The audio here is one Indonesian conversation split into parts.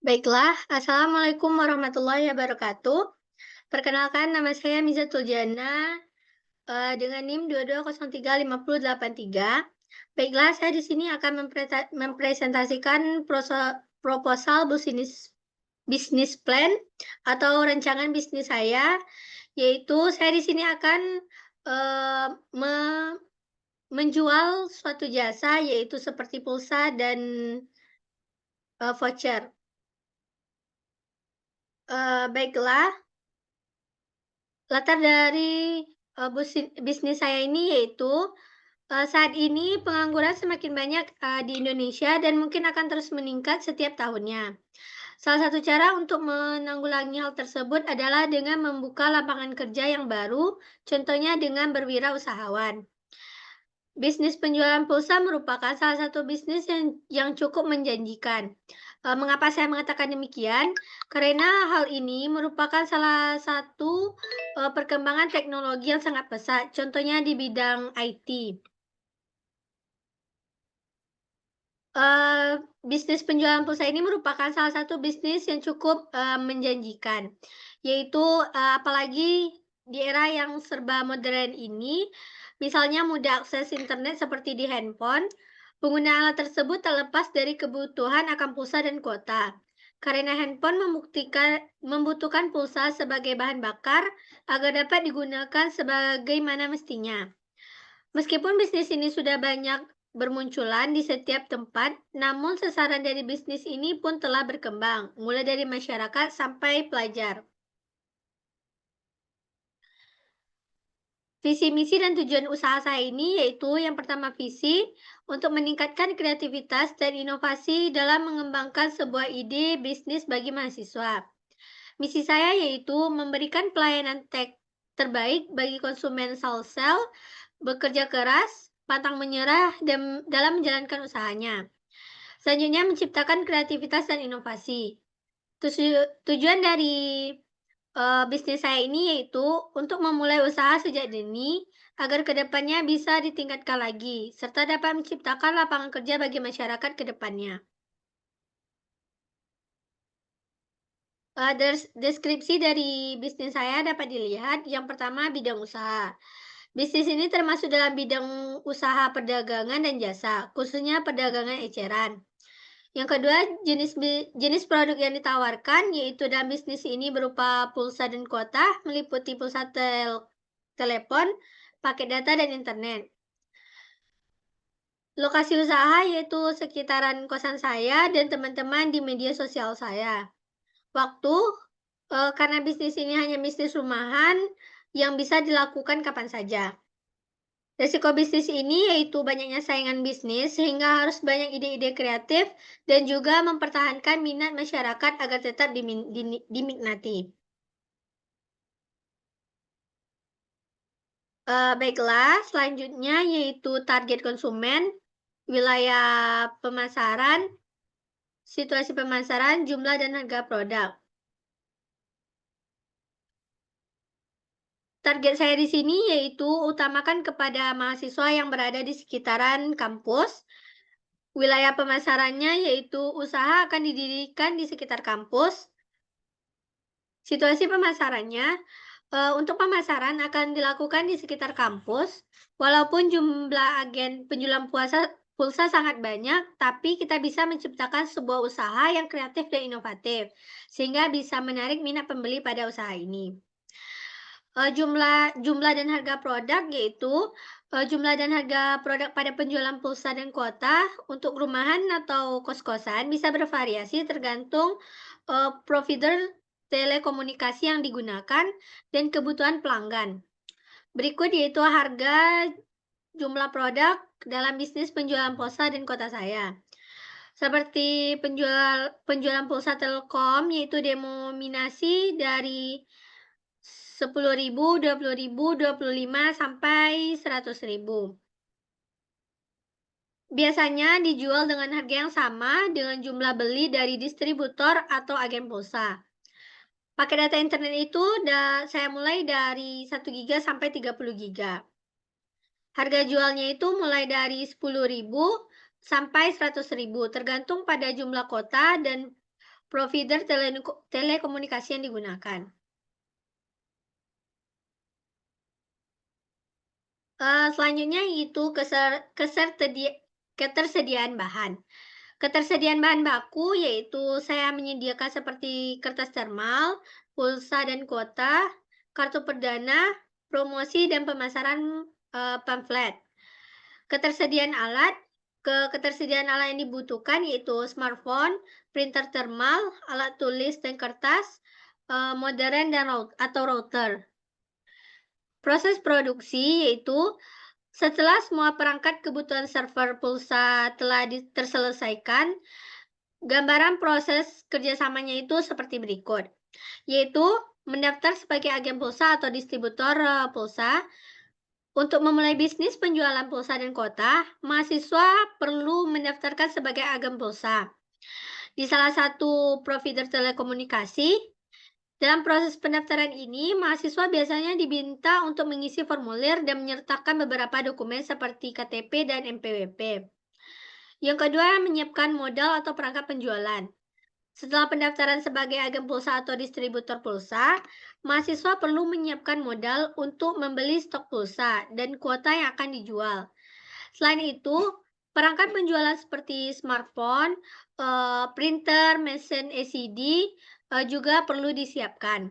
Baiklah, Assalamualaikum warahmatullahi wabarakatuh. Perkenalkan, nama saya Mizatul Jana, dengan NIM 22035083. Baiklah, saya di sini akan mempresentasikan proposal bisnis plan atau rancangan bisnis saya, yaitu saya di sini akan eh, me- menjual suatu jasa, yaitu seperti pulsa dan voucher. Baiklah, latar dari, bisnis saya ini yaitu, saat ini pengangguran semakin banyak, di Indonesia dan mungkin akan terus meningkat setiap tahunnya. Salah satu cara untuk menanggulangi hal tersebut adalah dengan membuka lapangan kerja yang baru, contohnya dengan berwirausahawan. Bisnis penjualan pulsa merupakan salah satu bisnis yang cukup menjanjikan. Mengapa saya mengatakan demikian? Karena hal ini merupakan salah satu, perkembangan teknologi yang sangat pesat, contohnya di bidang IT. Bisnis penjualan pulsa ini merupakan salah satu bisnis yang cukup, menjanjikan, yaitu, apalagi di era yang serba modern ini, misalnya mudah akses internet seperti di handphone, penggunaan alat tersebut tak lepas dari kebutuhan akan pulsa dan kuota. Karena handphone membutuhkan pulsa sebagai bahan bakar agar dapat digunakan sebagaimana mestinya. Meskipun bisnis ini sudah banyak bermunculan di setiap tempat, namun sasaran dari bisnis ini pun telah berkembang, mulai dari masyarakat sampai pelajar. Visi misi dan tujuan usaha saya ini yaitu yang pertama visi untuk meningkatkan kreativitas dan inovasi dalam mengembangkan sebuah ide bisnis bagi mahasiswa. Misi saya yaitu memberikan pelayanan tech terbaik bagi konsumen Salsel, bekerja keras, pantang menyerah dalam menjalankan usahanya. Selanjutnya menciptakan kreativitas dan inovasi. Tujuan dari bisnis saya ini yaitu untuk memulai usaha sejak dini agar kedepannya bisa ditingkatkan lagi, serta dapat menciptakan lapangan kerja bagi masyarakat ke depannya. Deskripsi dari bisnis saya dapat dilihat. Yang pertama, bidang usaha. Bisnis ini termasuk dalam bidang usaha perdagangan dan jasa, khususnya perdagangan eceran. Yang kedua, jenis produk yang ditawarkan, yaitu dalam bisnis ini berupa pulsa dan kuota, meliputi pulsa telepon, paket data, dan internet. Lokasi usaha yaitu sekitaran kosan saya dan teman-teman di media sosial saya. Waktu, karena bisnis ini hanya bisnis rumahan yang bisa dilakukan kapan saja. Resiko bisnis ini yaitu banyaknya saingan bisnis sehingga harus banyak ide-ide kreatif dan juga mempertahankan minat masyarakat agar tetap diminati. Baiklah, selanjutnya yaitu target konsumen, wilayah pemasaran, situasi pemasaran, jumlah dan harga produk. Target saya di sini yaitu utamakan kepada mahasiswa yang berada di sekitaran kampus. Wilayah pemasarannya yaitu usaha akan didirikan di sekitar kampus. Situasi pemasarannya, untuk pemasaran akan dilakukan di sekitar kampus. Walaupun jumlah agen penjualan pulsa sangat banyak, tapi kita bisa menciptakan sebuah usaha yang kreatif dan inovatif, sehingga bisa menarik minat pembeli pada usaha ini. Jumlah dan harga produk yaitu, jumlah dan harga produk pada penjualan pulsa dan kuota untuk rumahan atau kos-kosan bisa bervariasi tergantung, provider telekomunikasi yang digunakan dan kebutuhan pelanggan. Berikut yaitu harga jumlah produk dalam bisnis penjualan pulsa dan kuota saya. Seperti penjualan pulsa Telkom yaitu denominasi dari 10.000, 20.000, 25 sampai 100.000. Biasanya dijual dengan harga yang sama dengan jumlah beli dari distributor atau agen pulsa. Pakai data internet itu saya mulai dari 1 giga sampai 30 giga. Harga jualnya itu mulai dari 10.000 sampai 100.000, tergantung pada jumlah kota dan provider telekomunikasi yang digunakan. Selanjutnya itu ketersediaan bahan. Ketersediaan bahan baku yaitu saya menyediakan seperti kertas termal, pulsa dan kuota, kartu perdana, promosi dan pemasaran pamflet. Ketersediaan alat, ketersediaan alat yang dibutuhkan yaitu smartphone, printer termal, alat tulis dan kertas, modern dan atau router. Proses produksi yaitu setelah semua perangkat kebutuhan server pulsa telah terselesaikan, gambaran proses kerjasamanya itu seperti berikut, yaitu mendaftar sebagai agen pulsa atau distributor pulsa. Untuk memulai bisnis penjualan pulsa dan kuota, mahasiswa perlu mendaftarkan sebagai agen pulsa di salah satu provider telekomunikasi. Dalam proses pendaftaran ini, mahasiswa biasanya diminta untuk mengisi formulir dan menyertakan beberapa dokumen seperti KTP dan NPWP. Yang kedua, menyiapkan modal atau perangkat penjualan. Setelah pendaftaran sebagai agen pulsa atau distributor pulsa, mahasiswa perlu menyiapkan modal untuk membeli stok pulsa dan kuota yang akan dijual. Selain itu, perangkat penjualan seperti smartphone, printer, mesin LCD juga perlu disiapkan.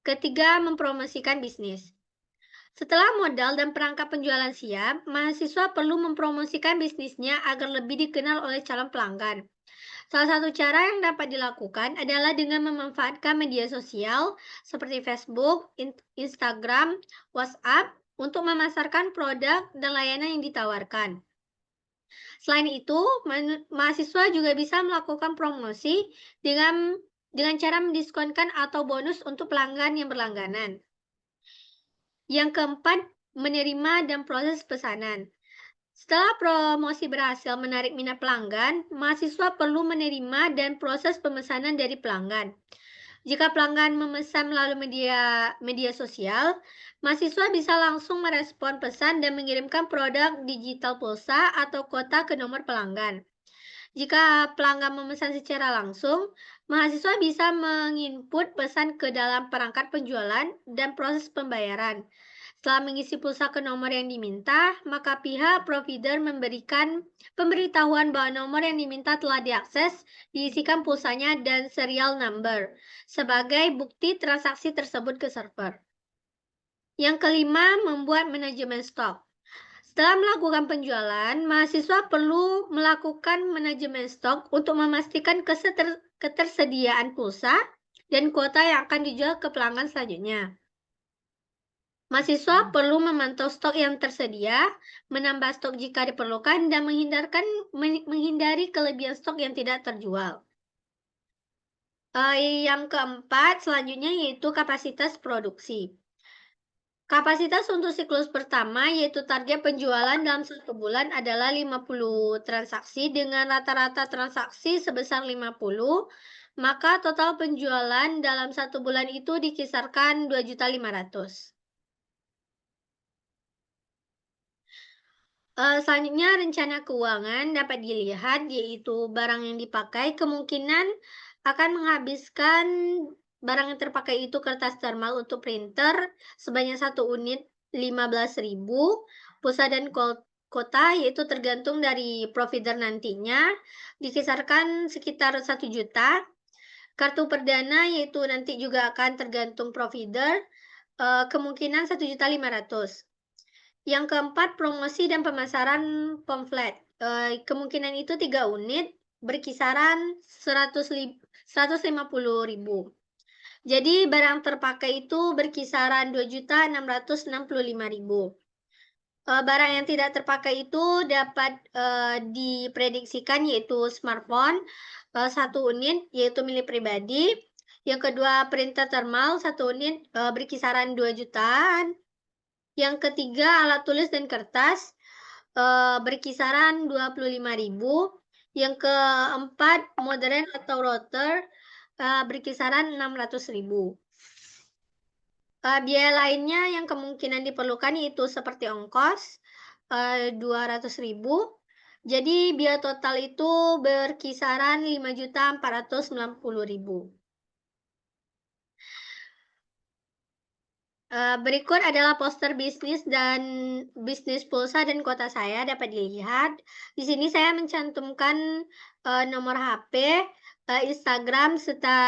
Ketiga, mempromosikan bisnis. Setelah modal dan perangkat penjualan siap, mahasiswa perlu mempromosikan bisnisnya agar lebih dikenal oleh calon pelanggan. Salah satu cara yang dapat dilakukan adalah dengan memanfaatkan media sosial seperti Facebook, Instagram, WhatsApp untuk memasarkan produk dan layanan yang ditawarkan. Selain itu, mahasiswa juga bisa melakukan promosi dengan cara mendiskonkan atau bonus untuk pelanggan yang berlangganan. Yang keempat, menerima dan proses pesanan. Setelah promosi berhasil menarik minat pelanggan, mahasiswa perlu menerima dan proses pemesanan dari pelanggan. Jika pelanggan memesan melalui media sosial, mahasiswa bisa langsung merespon pesan dan mengirimkan produk digital pulsa atau kuota ke nomor pelanggan. Jika pelanggan memesan secara langsung, mahasiswa bisa menginput pesan ke dalam perangkat penjualan dan proses pembayaran. Setelah mengisi pulsa ke nomor yang diminta, maka pihak provider memberikan pemberitahuan bahwa nomor yang diminta telah diakses, diisikan pulsanya dan serial number sebagai bukti transaksi tersebut ke server. Yang kelima, membuat manajemen stok. Setelah melakukan penjualan, mahasiswa perlu melakukan manajemen stok untuk memastikan ketersediaan pulsa dan kuota yang akan dijual ke pelanggan selanjutnya. Mahasiswa perlu memantau stok yang tersedia, menambah stok jika diperlukan, dan menghindari kelebihan stok yang tidak terjual. Yang keempat, selanjutnya yaitu kapasitas produksi. Kapasitas untuk siklus pertama yaitu target penjualan dalam 1 bulan adalah 50 transaksi dengan rata-rata transaksi sebesar 50, maka total penjualan dalam 1 bulan itu dikisarkan 2.500.000. Selanjutnya rencana keuangan dapat dilihat yaitu barang yang dipakai kemungkinan akan menghabiskan barang yang terpakai itu kertas termal untuk printer sebanyak 1 unit 15.000, pulsa dan kuota yaitu tergantung dari provider nantinya dikisarkan sekitar 1 juta. Kartu perdana yaitu nanti juga akan tergantung provider, kemungkinan 1.500.000. Yang keempat, promosi dan pemasaran pamflet. Kemungkinan itu 3 unit berkisaran 150.000. Jadi barang terpakai itu berkisaran 2.665.000. Barang yang tidak terpakai itu dapat diprediksikan yaitu smartphone 1 unit yaitu milik pribadi. Yang kedua, printer termal 1 unit berkisaran 2 jutaan. Yang ketiga, alat tulis dan kertas berkisaran 25.000. Yang keempat, modern atau router berkisaran 600.000. Biaya lainnya yang kemungkinan diperlukan itu seperti ongkos 200.000, Jadi biaya total itu berkisaran 5.490.000. Berikut adalah poster bisnis dan bisnis pulsa dan kota saya dapat dilihat. Di sini saya mencantumkan, nomor HP, Instagram serta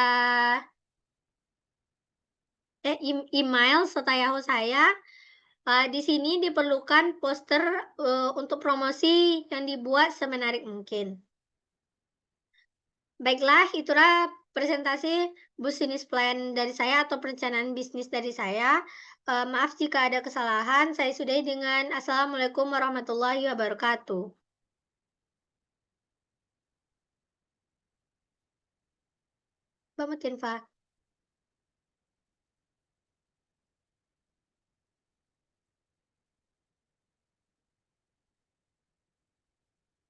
email serta Yahoo saya. Di sini diperlukan poster, untuk promosi yang dibuat semenarik mungkin. Baiklah, itulah presentasi bisnis plan dari saya atau perencanaan bisnis dari saya. Maaf jika ada kesalahan. Saya sudahi dengan assalamualaikum warahmatullahi wabarakatuh. Ba, matin fa.